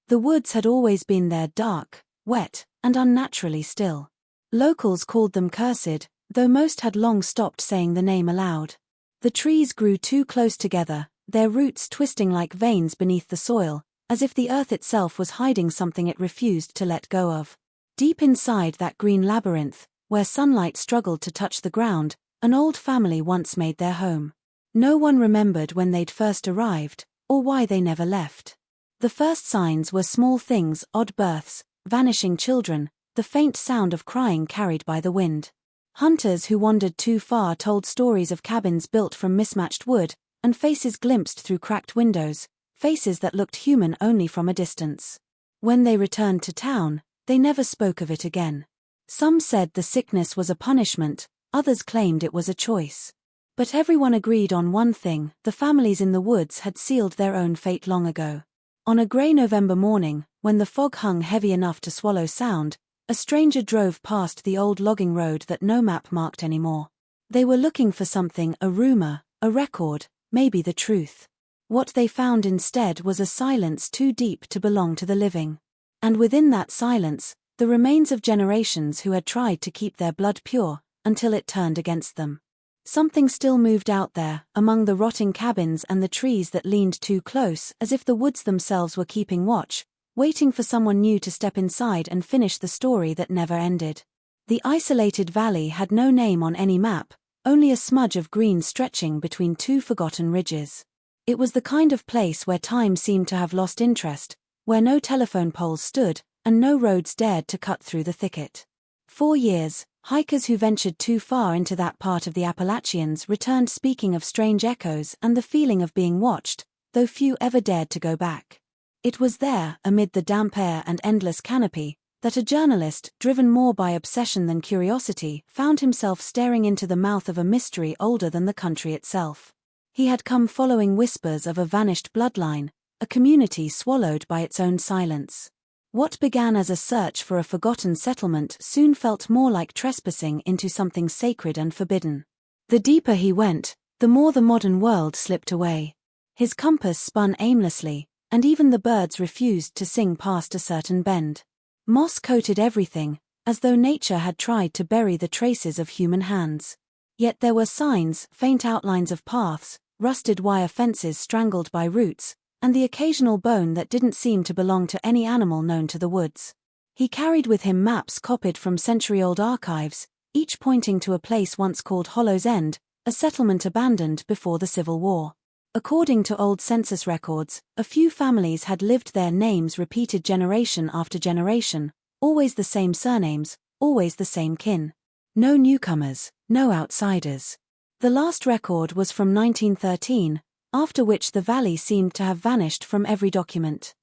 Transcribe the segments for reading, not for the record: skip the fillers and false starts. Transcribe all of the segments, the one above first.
The woods had always been there, dark, wet, and unnaturally still. Locals called them cursed, though most had long stopped saying the name aloud. The trees grew too close together, their roots twisting like veins beneath the soil, as if the earth itself was hiding something it refused to let go of. Deep inside that green labyrinth, where sunlight struggled to touch the ground, an old family once made their home. No one remembered when they'd first arrived, or why they never left. The first signs were small things: odd births, vanishing children, the faint sound of crying carried by the wind. Hunters who wandered too far told stories of cabins built from mismatched wood, and faces glimpsed through cracked windows, faces that looked human only from a distance. When they returned to town, they never spoke of it again. Some said the sickness was a punishment, others claimed it was a choice. But everyone agreed on one thing: the families in the woods had sealed their own fate long ago. On a grey November morning, when the fog hung heavy enough to swallow sound, a stranger drove past the old logging road that no map marked anymore. They were looking for something, a rumor, a record, maybe the truth. What they found instead was a silence too deep to belong to the living. And within that silence, the remains of generations who had tried to keep their blood pure, until it turned against them. Something still moved out there, among the rotting cabins and the trees that leaned too close, as if the woods themselves were keeping watch, waiting for someone new to step inside and finish the story that never ended. The isolated valley had no name on any map, only a smudge of green stretching between two forgotten ridges. It was the kind of place where time seemed to have lost interest, where no telephone poles stood, and no roads dared to cut through the thicket. For years, hikers who ventured too far into that part of the Appalachians returned speaking of strange echoes and the feeling of being watched, though few ever dared to go back. It was there, amid the damp air and endless canopy, that a journalist, driven more by obsession than curiosity, found himself staring into the mouth of a mystery older than the country itself. He had come following whispers of a vanished bloodline, a community swallowed by its own silence. What began as a search for a forgotten settlement soon felt more like trespassing into something sacred and forbidden. The deeper he went, the more the modern world slipped away. His compass spun aimlessly, and even the birds refused to sing past a certain bend. Moss coated everything, as though nature had tried to bury the traces of human hands. Yet there were signs, faint outlines of paths, rusted wire fences strangled by roots, and the occasional bone that didn't seem to belong to any animal known to the woods. He carried with him maps copied from century-old archives, each pointing to a place once called Hollow's End, a settlement abandoned before the Civil War. According to old census records, a few families had lived there, names repeated generation after generation, always the same surnames, always the same kin. No newcomers, no outsiders. The last record was from 1913, after which the valley seemed to have vanished from every document.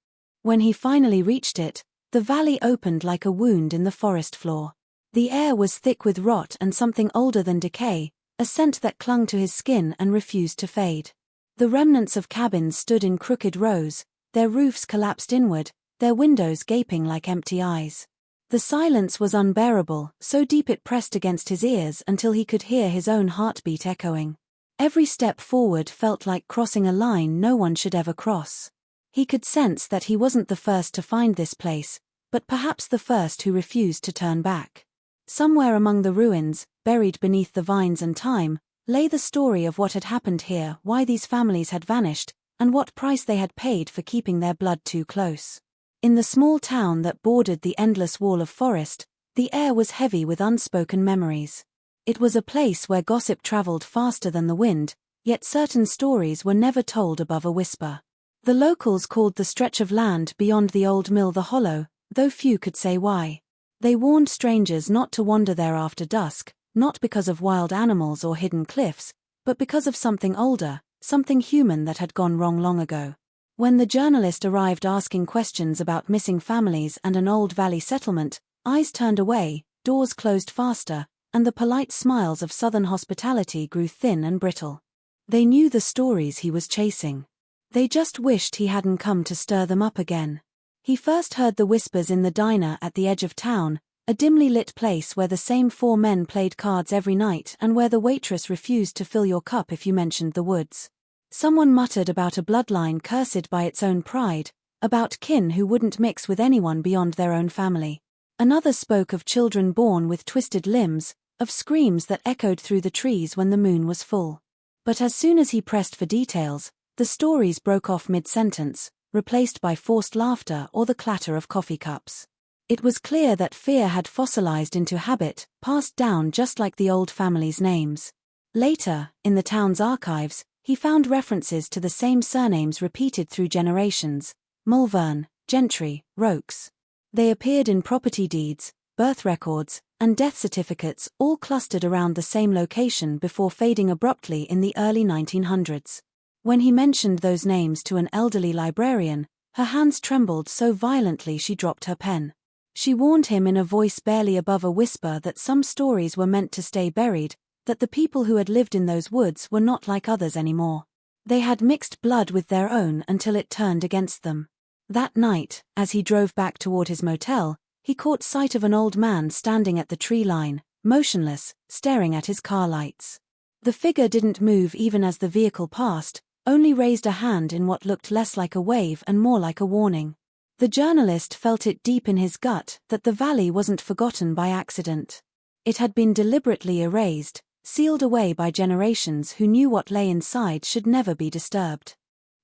When he finally reached it, the valley opened like a wound in the forest floor. The air was thick with rot and something older than decay, a scent that clung to his skin and refused to fade. The remnants of cabins stood in crooked rows, their roofs collapsed inward, their windows gaping like empty eyes. The silence was unbearable, so deep it pressed against his ears until he could hear his own heartbeat echoing. Every step forward felt like crossing a line no one should ever cross. He could sense that he wasn't the first to find this place, but perhaps the first who refused to turn back. Somewhere among the ruins, buried beneath the vines and thyme, lay the story of what had happened here, why these families had vanished, and what price they had paid for keeping their blood too close. In the small town that bordered the endless wall of forest, the air was heavy with unspoken memories. It was a place where gossip traveled faster than the wind, yet certain stories were never told above a whisper. The locals called the stretch of land beyond the old mill the Hollow, though few could say why. They warned strangers not to wander there after dusk, not because of wild animals or hidden cliffs, but because of something older, something human that had gone wrong long ago. When the journalist arrived asking questions about missing families and an old valley settlement, eyes turned away, doors closed faster, and the polite smiles of southern hospitality grew thin and brittle. They knew the stories he was chasing. They just wished he hadn't come to stir them up again. He first heard the whispers in the diner at the edge of town, a dimly lit place where the same four men played cards every night and where the waitress refused to fill your cup if you mentioned the woods. Someone muttered about a bloodline cursed by its own pride, about kin who wouldn't mix with anyone beyond their own family. Another spoke of children born with twisted limbs, of screams that echoed through the trees when the moon was full. But as soon as he pressed for details, the stories broke off mid-sentence, replaced by forced laughter or the clatter of coffee cups. It was clear that fear had fossilized into habit, passed down just like the old family's names. Later, in the town's archives, he found references to the same surnames repeated through generations: Mulvern, Gentry, Rokes. They appeared in property deeds, birth records, and death certificates, all clustered around the same location before fading abruptly in the early 1900s. When he mentioned those names to an elderly librarian, her hands trembled so violently she dropped her pen. She warned him in a voice barely above a whisper that some stories were meant to stay buried, that the people who had lived in those woods were not like others anymore. They had mixed blood with their own until it turned against them. That night, as he drove back toward his motel, he caught sight of an old man standing at the tree line, motionless, staring at his car lights. The figure didn't move even as the vehicle passed, only raised a hand in what looked less like a wave and more like a warning. The journalist felt it deep in his gut that the valley wasn't forgotten by accident. It had been deliberately erased, sealed away by generations who knew what lay inside should never be disturbed.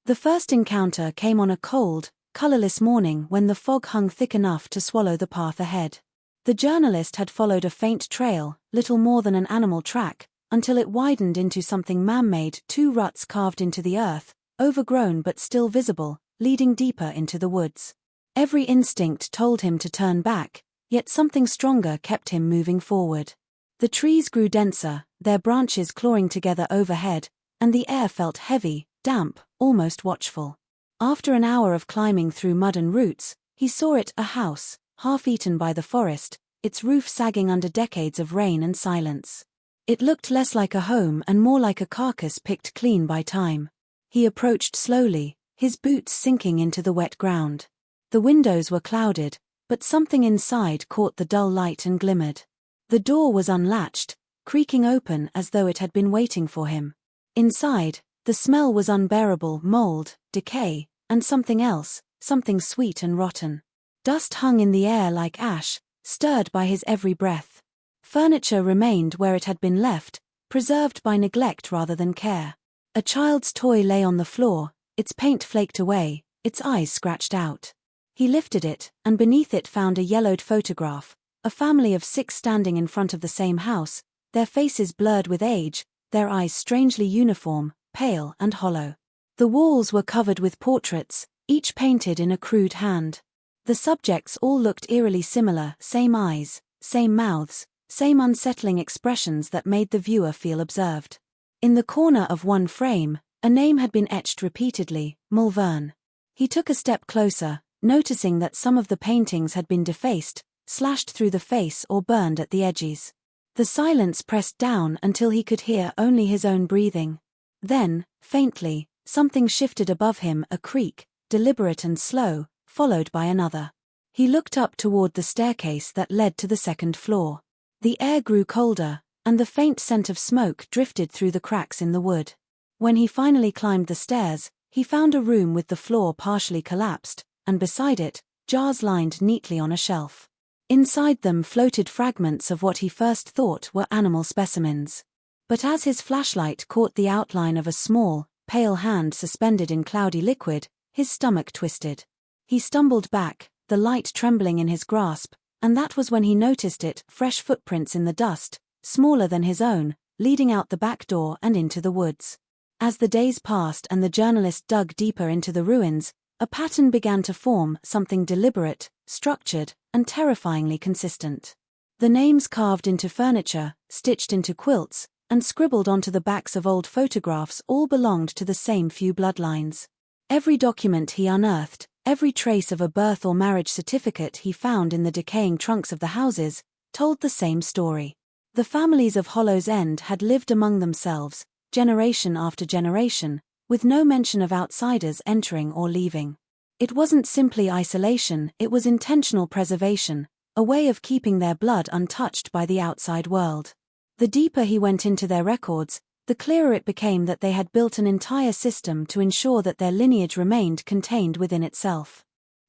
The first encounter came on a cold, colorless morning when the fog hung thick enough to swallow the path ahead. The journalist had followed a faint trail, little more than an animal track, until it widened into something man-made, two ruts carved into the earth, overgrown but still visible, leading deeper into the woods. Every instinct told him to turn back, yet something stronger kept him moving forward. The trees grew denser, their branches clawing together overhead, and the air felt heavy, damp, almost watchful. After an hour of climbing through mud and roots, he saw it, a house, half-eaten by the forest, its roof sagging under decades of rain and silence. It looked less like a home and more like a carcass picked clean by time. He approached slowly, his boots sinking into the wet ground. The windows were clouded, but something inside caught the dull light and glimmered. The door was unlatched, creaking open as though it had been waiting for him. Inside, the smell was unbearable: mold, decay, and something else, something sweet and rotten. Dust hung in the air like ash, stirred by his every breath. Furniture remained where it had been left, preserved by neglect rather than care. A child's toy lay on the floor, its paint flaked away, its eyes scratched out. He lifted it, and beneath it found a yellowed photograph, a family of 6 standing in front of the same house, their faces blurred with age, their eyes strangely uniform, pale and hollow. The walls were covered with portraits, each painted in a crude hand. The subjects all looked eerily similar: same eyes, same mouths, same unsettling expressions that made the viewer feel observed. In the corner of one frame, a name had been etched repeatedly: Mulvern. He took a step closer, noticing that some of the paintings had been defaced, slashed through the face or burned at the edges. The silence pressed down until he could hear only his own breathing. Then, faintly, something shifted above him, a creak, deliberate and slow, followed by another. He looked up toward the staircase that led to the second floor. The air grew colder, and the faint scent of smoke drifted through the cracks in the wood. When he finally climbed the stairs, he found a room with the floor partially collapsed, and beside it, jars lined neatly on a shelf. Inside them floated fragments of what he first thought were animal specimens. But as his flashlight caught the outline of a small, pale hand suspended in cloudy liquid, his stomach twisted. He stumbled back, the light trembling in his grasp, and that was when he noticed it: fresh footprints in the dust, smaller than his own, leading out the back door and into the woods. As the days passed and the journalist dug deeper into the ruins, a pattern began to form, something deliberate, structured, and terrifyingly consistent. The names carved into furniture, stitched into quilts, and scribbled onto the backs of old photographs all belonged to the same few bloodlines. Every document he unearthed, every trace of a birth or marriage certificate he found in the decaying trunks of the houses, told the same story. The families of Hollow's End had lived among themselves, generation after generation, with no mention of outsiders entering or leaving. It wasn't simply isolation, it was intentional preservation, a way of keeping their blood untouched by the outside world. The deeper he went into their records, the clearer it became that they had built an entire system to ensure that their lineage remained contained within itself.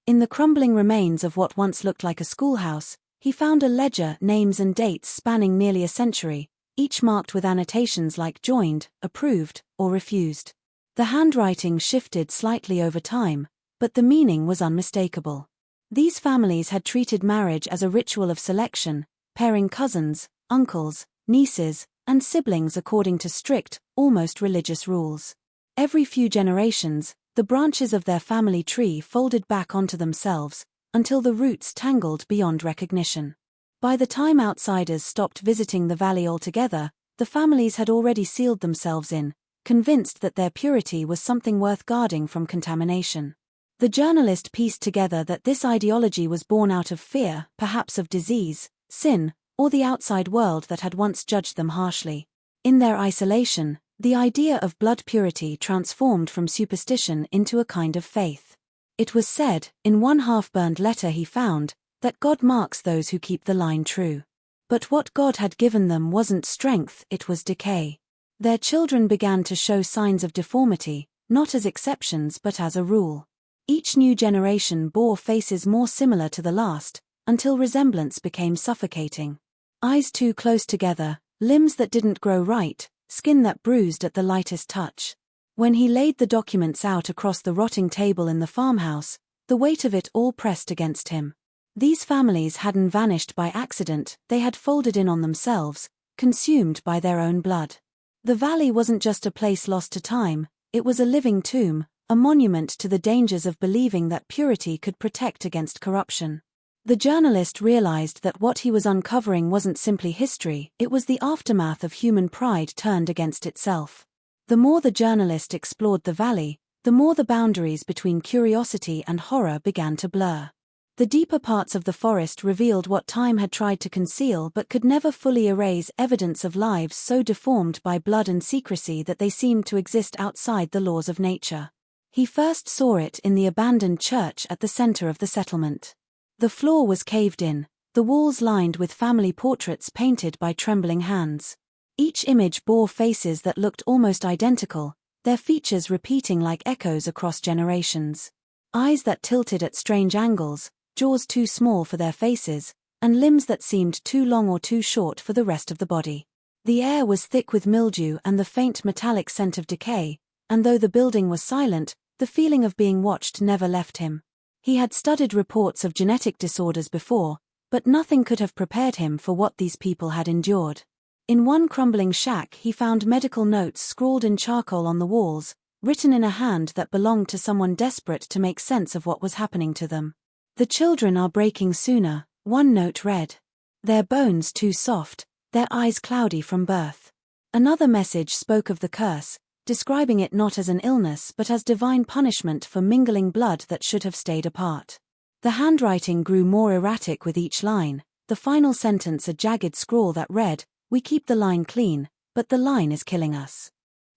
In the crumbling remains of what once looked like a schoolhouse, he found a ledger, names and dates spanning nearly a century, each marked with annotations like joined, approved, or refused. The handwriting shifted slightly over time, but the meaning was unmistakable. These families had treated marriage as a ritual of selection, pairing cousins, uncles, nieces, and siblings according to strict, almost religious rules. Every few generations, the branches of their family tree folded back onto themselves, until the roots tangled beyond recognition. By the time outsiders stopped visiting the valley altogether, the families had already sealed themselves in, convinced that their purity was something worth guarding from contamination. The journalist pieced together that this ideology was born out of fear, perhaps of disease, sin, or the outside world that had once judged them harshly. In their isolation, the idea of blood purity transformed from superstition into a kind of faith. It was said, in one half-burned letter he found, that God marks those who keep the line true. But what God had given them wasn't strength, it was decay. Their children began to show signs of deformity, not as exceptions but as a rule. Each new generation bore faces more similar to the last, until resemblance became suffocating. Eyes too close together, limbs that didn't grow right, skin that bruised at the lightest touch. When he laid the documents out across the rotting table in the farmhouse, the weight of it all pressed against him. These families hadn't vanished by accident, they had folded in on themselves, consumed by their own blood. The valley wasn't just a place lost to time, it was a living tomb, a monument to the dangers of believing that purity could protect against corruption. The journalist realized that what he was uncovering wasn't simply history, it was the aftermath of human pride turned against itself. The more the journalist explored the valley, the more the boundaries between curiosity and horror began to blur. The deeper parts of the forest revealed what time had tried to conceal but could never fully erase, evidence of lives so deformed by blood and secrecy that they seemed to exist outside the laws of nature. He first saw it in the abandoned church at the center of the settlement. The floor was caved in, the walls lined with family portraits painted by trembling hands. Each image bore faces that looked almost identical, their features repeating like echoes across generations. Eyes that tilted at strange angles, jaws too small for their faces, and limbs that seemed too long or too short for the rest of the body. The air was thick with mildew and the faint metallic scent of decay, and though the building was silent, the feeling of being watched never left him. He had studied reports of genetic disorders before, but nothing could have prepared him for what these people had endured. In one crumbling shack he found medical notes scrawled in charcoal on the walls, written in a hand that belonged to someone desperate to make sense of what was happening to them. "The children are breaking sooner," one note read. "Their bones too soft, their eyes cloudy from birth." Another message spoke of the curse, describing it not as an illness but as divine punishment for mingling blood that should have stayed apart. The handwriting grew more erratic with each line, the final sentence a jagged scrawl that read, "We keep the line clean, but the line is killing us."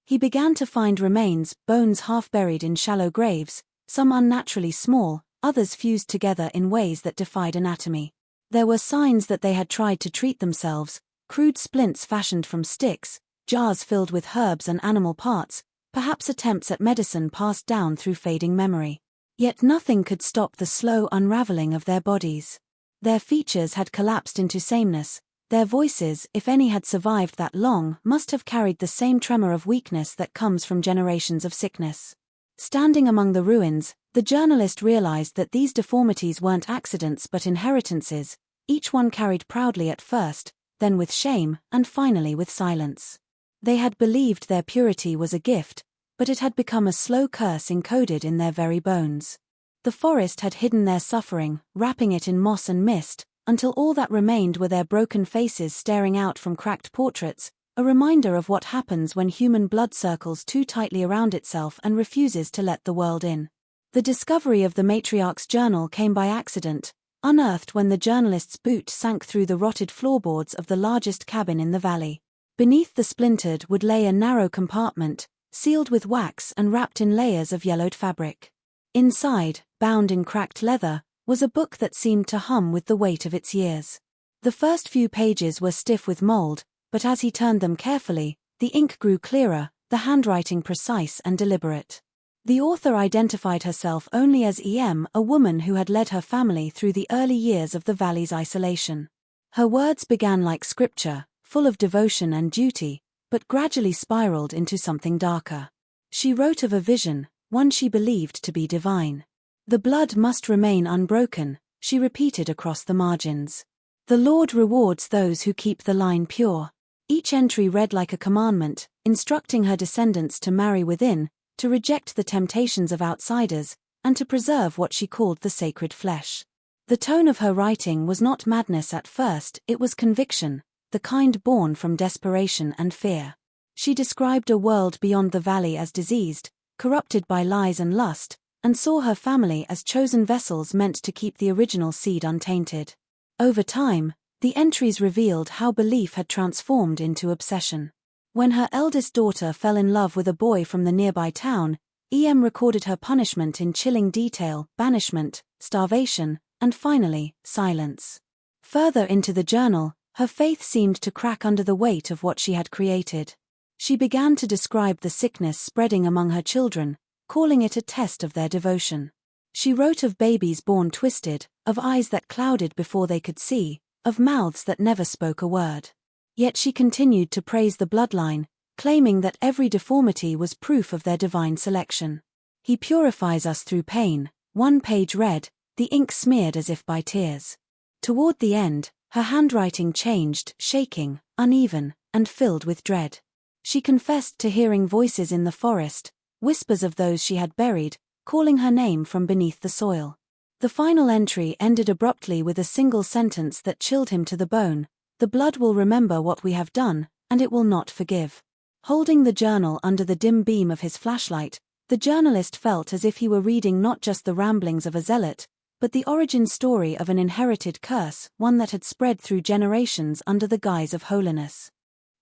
He began to find remains, bones half buried in shallow graves, some unnaturally small, others fused together in ways that defied anatomy. There were signs that they had tried to treat themselves, crude splints fashioned from sticks, jars filled with herbs and animal parts, perhaps attempts at medicine passed down through fading memory. Yet nothing could stop the slow unraveling of their bodies. Their features had collapsed into sameness, their voices, if any had survived that long, must have carried the same tremor of weakness that comes from generations of sickness. Standing among the ruins, the journalist realized that these deformities weren't accidents but inheritances, each one carried proudly at first, then with shame, and finally with silence. They had believed their purity was a gift, but it had become a slow curse encoded in their very bones. The forest had hidden their suffering, wrapping it in moss and mist, until all that remained were their broken faces staring out from cracked portraits, a reminder of what happens when human blood circles too tightly around itself and refuses to let the world in. The discovery of the matriarch's journal came by accident, unearthed when the journalist's boot sank through the rotted floorboards of the largest cabin in the valley. Beneath the splintered wood lay a narrow compartment, sealed with wax and wrapped in layers of yellowed fabric. Inside, bound in cracked leather, was a book that seemed to hum with the weight of its years. The first few pages were stiff with mold, but as he turned them carefully, The ink grew clearer, the handwriting precise and deliberate. The author identified herself only as EM, a woman who had led her family through the early years of the valley's isolation. Her words began like scripture, full of devotion and duty, but gradually spiraled into something darker. She wrote of a vision, one she believed to be divine. "The blood must remain unbroken," she repeated across the margins. "The Lord rewards those who keep the line pure." Each entry read like a commandment, instructing her descendants to marry within, to reject the temptations of outsiders, and to preserve what she called the sacred flesh. The tone of her writing was not madness at first, it was conviction, the kind born from desperation and fear. She described a world beyond the valley as diseased, corrupted by lies and lust, and saw her family as chosen vessels meant to keep the original seed untainted. Over time, the entries revealed how belief had transformed into obsession. When her eldest daughter fell in love with a boy from the nearby town, EM recorded her punishment in chilling detail: banishment, starvation, and finally, silence. Further into the journal, her faith seemed to crack under the weight of what she had created. She began to describe the sickness spreading among her children, calling it a test of their devotion. She wrote of babies born twisted, of eyes that clouded before they could see, of mouths that never spoke a word. Yet she continued to praise the bloodline, claiming that every deformity was proof of their divine selection. "He purifies us through pain," one page read, the ink smeared as if by tears. Toward the end, her handwriting changed, shaking, uneven, and filled with dread. She confessed to hearing voices in the forest, whispers of those she had buried, calling her name from beneath the soil. The final entry ended abruptly with a single sentence that chilled him to the bone: "The blood will remember what we have done, and it will not forgive." Holding the journal under the dim beam of his flashlight, the journalist felt as if he were reading not just the ramblings of a zealot, but the origin story of an inherited curse, one that had spread through generations under the guise of holiness.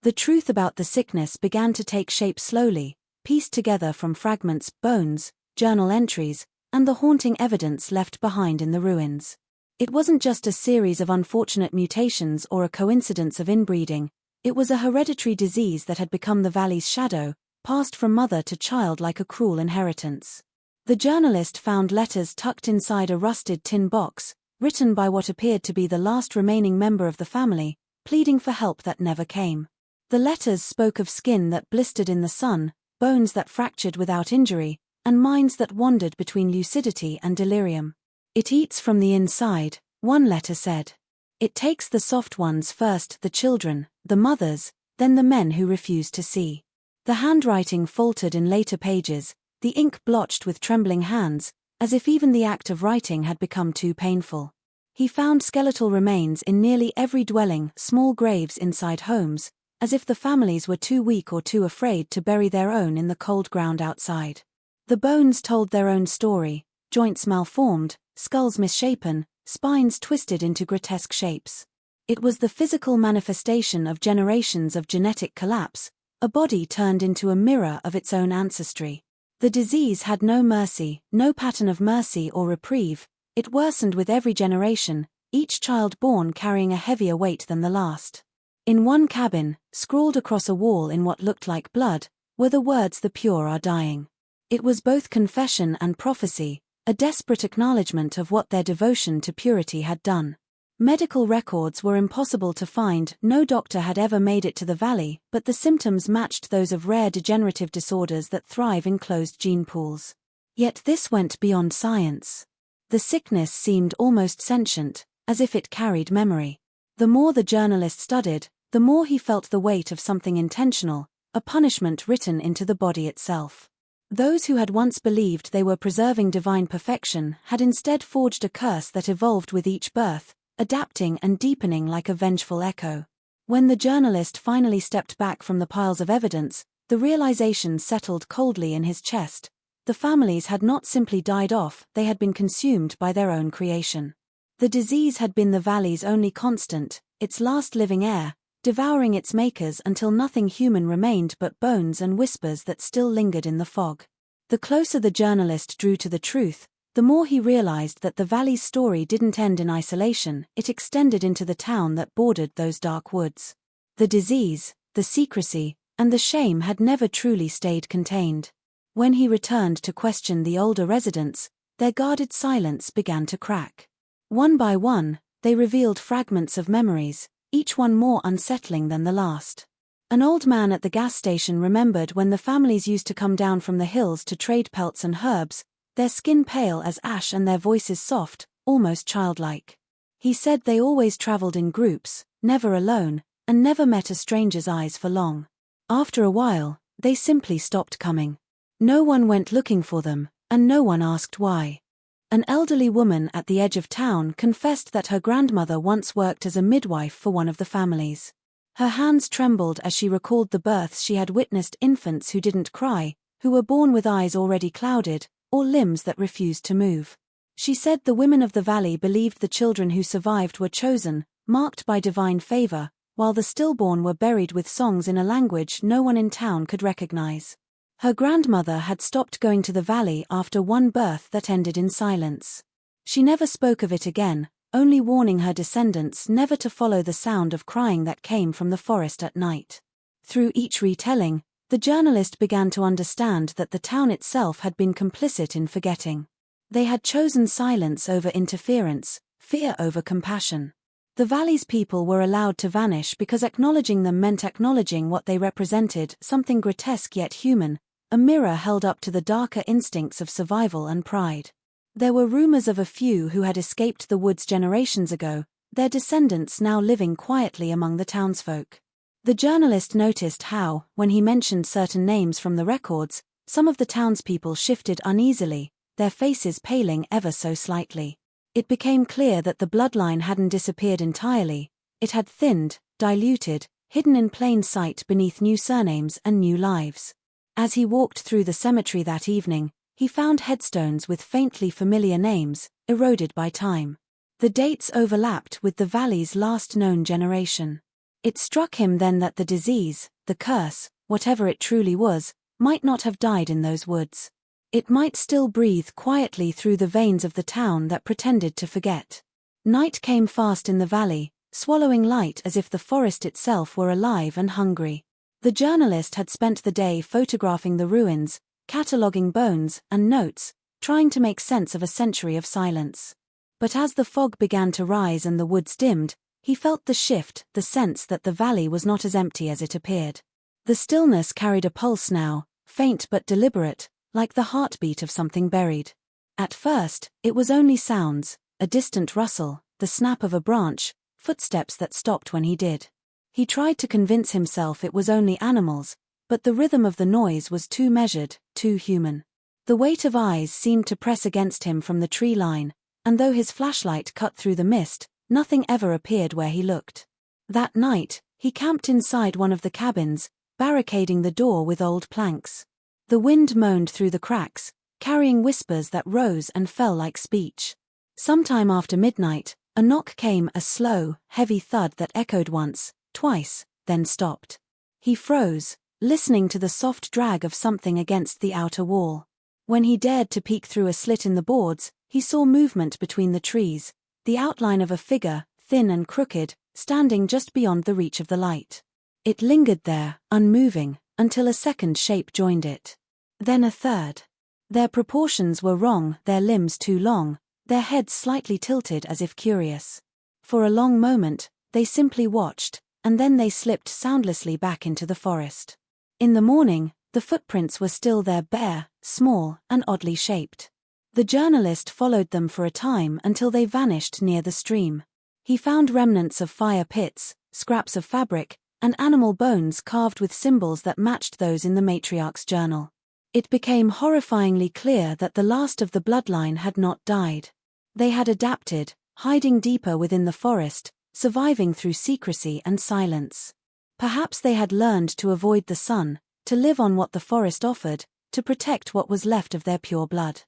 The truth about the sickness began to take shape slowly, pieced together from fragments, bones, journal entries, and the haunting evidence left behind in the ruins. It wasn't just a series of unfortunate mutations or a coincidence of inbreeding, it was a hereditary disease that had become the valley's shadow, passed from mother to child like a cruel inheritance. The journalist found letters tucked inside a rusted tin box, written by what appeared to be the last remaining member of the family, pleading for help that never came. The letters spoke of skin that blistered in the sun, bones that fractured without injury, and minds that wandered between lucidity and delirium. "It eats from the inside," one letter said. "It takes the soft ones first, the children, the mothers, then the men who refuse to see." The handwriting faltered in later pages, the ink blotched with trembling hands, as if even the act of writing had become too painful. He found skeletal remains in nearly every dwelling, small graves inside homes, as if the families were too weak or too afraid to bury their own in the cold ground outside. The bones told their own story: joints malformed, skulls misshapen, spines twisted into grotesque shapes. It was the physical manifestation of generations of genetic collapse, a body turned into a mirror of its own ancestry. The disease had no mercy, no pattern of mercy or reprieve. It worsened with every generation, each child born carrying a heavier weight than the last. In one cabin, scrawled across a wall in what looked like blood, were the words "The pure are dying." It was both confession and prophecy, a desperate acknowledgement of what their devotion to purity had done. Medical records were impossible to find, no doctor had ever made it to the valley, but the symptoms matched those of rare degenerative disorders that thrive in closed gene pools. Yet this went beyond science. The sickness seemed almost sentient, as if it carried memory. The more the journalist studied, the more he felt the weight of something intentional, a punishment written into the body itself. Those who had once believed they were preserving divine perfection had instead forged a curse that evolved with each birth, adapting and deepening like a vengeful echo. When the journalist finally stepped back from the piles of evidence, the realization settled coldly in his chest. The families had not simply died off, they had been consumed by their own creation. The disease had been the valley's only constant, its last living heir, devouring its makers until nothing human remained but bones and whispers that still lingered in the fog. The closer the journalist drew to the truth, the more he realized that the valley's story didn't end in isolation, it extended into the town that bordered those dark woods. The disease, the secrecy, and the shame had never truly stayed contained. When he returned to question the older residents, their guarded silence began to crack. One by one, they revealed fragments of memories, each one more unsettling than the last. An old man at the gas station remembered when the families used to come down from the hills to trade pelts and herbs, their skin pale as ash and their voices soft, almost childlike. He said they always traveled in groups, never alone, and never met a stranger's eyes for long. After a while, they simply stopped coming. No one went looking for them, and no one asked why. An elderly woman at the edge of town confessed that her grandmother once worked as a midwife for one of the families. Her hands trembled as she recalled the births she had witnessed: infants who didn't cry, who were born with eyes already clouded, or limbs that refused to move. She said the women of the valley believed the children who survived were chosen, marked by divine favor, while the stillborn were buried with songs in a language no one in town could recognize. Her grandmother had stopped going to the valley after one birth that ended in silence. She never spoke of it again, only warning her descendants never to follow the sound of crying that came from the forest at night. Through each retelling, the journalist began to understand that the town itself had been complicit in forgetting. They had chosen silence over interference, fear over compassion. The valley's people were allowed to vanish because acknowledging them meant acknowledging what they represented: something grotesque yet human, a mirror held up to the darker instincts of survival and pride. There were rumors of a few who had escaped the woods generations ago, their descendants now living quietly among the townsfolk. The journalist noticed how, when he mentioned certain names from the records, some of the townspeople shifted uneasily, their faces paling ever so slightly. It became clear that the bloodline hadn't disappeared entirely, it had thinned, diluted, hidden in plain sight beneath new surnames and new lives. As he walked through the cemetery that evening, he found headstones with faintly familiar names, eroded by time. The dates overlapped with the valley's last known generation. It struck him then that the disease, the curse, whatever it truly was, might not have died in those woods. It might still breathe quietly through the veins of the town that pretended to forget. Night came fast in the valley, swallowing light as if the forest itself were alive and hungry. The journalist had spent the day photographing the ruins, cataloguing bones and notes, trying to make sense of a century of silence. But as the fog began to rise and the woods dimmed, he felt the shift, the sense that the valley was not as empty as it appeared. The stillness carried a pulse now, faint but deliberate, like the heartbeat of something buried. At first, it was only sounds, a distant rustle, the snap of a branch, footsteps that stopped when he did. He tried to convince himself it was only animals, but the rhythm of the noise was too measured, too human. The weight of eyes seemed to press against him from the tree line, and though his flashlight cut through the mist, nothing ever appeared where he looked. That night, he camped inside one of the cabins, barricading the door with old planks. The wind moaned through the cracks, carrying whispers that rose and fell like speech. Sometime after midnight, a knock came, a slow, heavy thud that echoed once, twice, then stopped. He froze, listening to the soft drag of something against the outer wall. When he dared to peek through a slit in the boards, he saw movement between the trees, the outline of a figure, thin and crooked, standing just beyond the reach of the light. It lingered there, unmoving, until a second shape joined it. Then a third. Their proportions were wrong, their limbs too long, their heads slightly tilted as if curious. For a long moment, they simply watched, and then they slipped soundlessly back into the forest. In the morning, the footprints were still there, bare, small, and oddly shaped. The journalist followed them for a time until they vanished near the stream. He found remnants of fire pits, scraps of fabric, and animal bones carved with symbols that matched those in the matriarch's journal. It became horrifyingly clear that the last of the bloodline had not died. They had adapted, hiding deeper within the forest, surviving through secrecy and silence. Perhaps they had learned to avoid the sun, to live on what the forest offered, to protect what was left of their pure blood.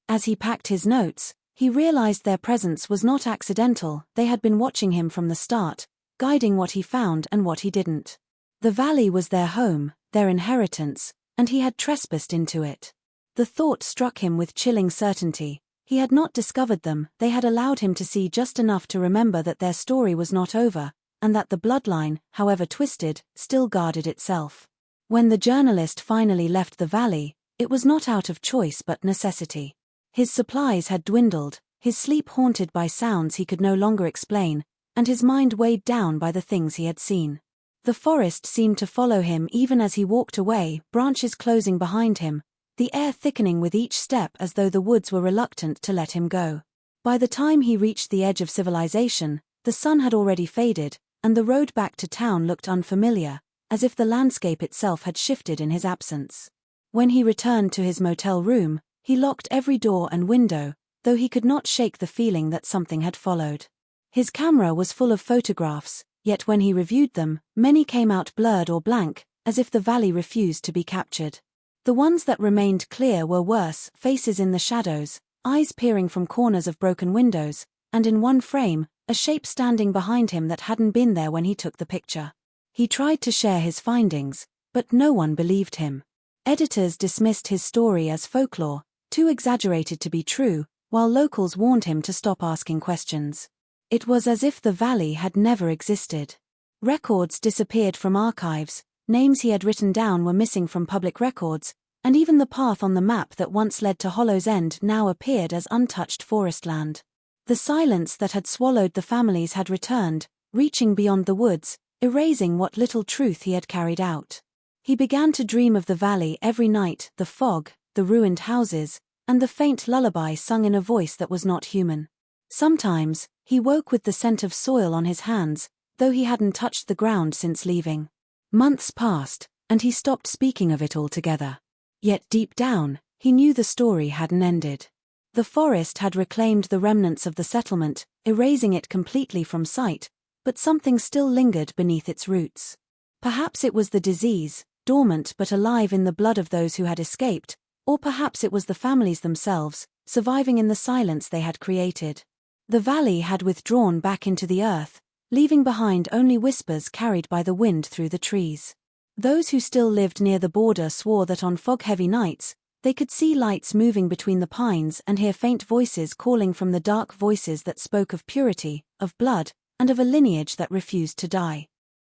As he packed his notes, he realized their presence was not accidental. They had been watching him from the start, guiding what he found and what he didn't. The valley was their home, their inheritance, and he had trespassed into it. The thought struck him with chilling certainty. He had not discovered them, they had allowed him to see just enough to remember that their story was not over, and that the bloodline, however twisted, still guarded itself. When the journalist finally left the valley, it was not out of choice but necessity. His supplies had dwindled, his sleep haunted by sounds he could no longer explain, and his mind weighed down by the things he had seen. The forest seemed to follow him even as he walked away, branches closing behind him, the air thickening with each step as though the woods were reluctant to let him go. By the time he reached the edge of civilization, the sun had already faded, and the road back to town looked unfamiliar, as if the landscape itself had shifted in his absence. When he returned to his motel room, he locked every door and window, though he could not shake the feeling that something had followed. His camera was full of photographs, yet when he reviewed them, many came out blurred or blank, as if the valley refused to be captured. The ones that remained clear were worse, faces in the shadows, eyes peering from corners of broken windows, and in one frame, a shape standing behind him that hadn't been there when he took the picture. He tried to share his findings, but no one believed him. Editors dismissed his story as folklore, too exaggerated to be true, while locals warned him to stop asking questions. It was as if the valley had never existed. Records disappeared from archives, names he had written down were missing from public records, and even the path on the map that once led to Hollow's End now appeared as untouched forest land. The silence that had swallowed the families had returned, reaching beyond the woods, erasing what little truth he had carried out. He began to dream of the valley every night, the fog, the ruined houses, and the faint lullaby sung in a voice that was not human. Sometimes, he woke with the scent of soil on his hands, though he hadn't touched the ground since leaving. Months passed, and he stopped speaking of it altogether. Yet deep down, he knew the story hadn't ended. The forest had reclaimed the remnants of the settlement, erasing it completely from sight, but something still lingered beneath its roots. Perhaps it was the disease, dormant but alive in the blood of those who had escaped, or perhaps it was the families themselves, surviving in the silence they had created. The valley had withdrawn back into the earth, leaving behind only whispers carried by the wind through the trees. Those who still lived near the border swore that on fog-heavy nights, they could see lights moving between the pines and hear faint voices calling from the dark voices that spoke of purity, of blood, and of a lineage that refused to die.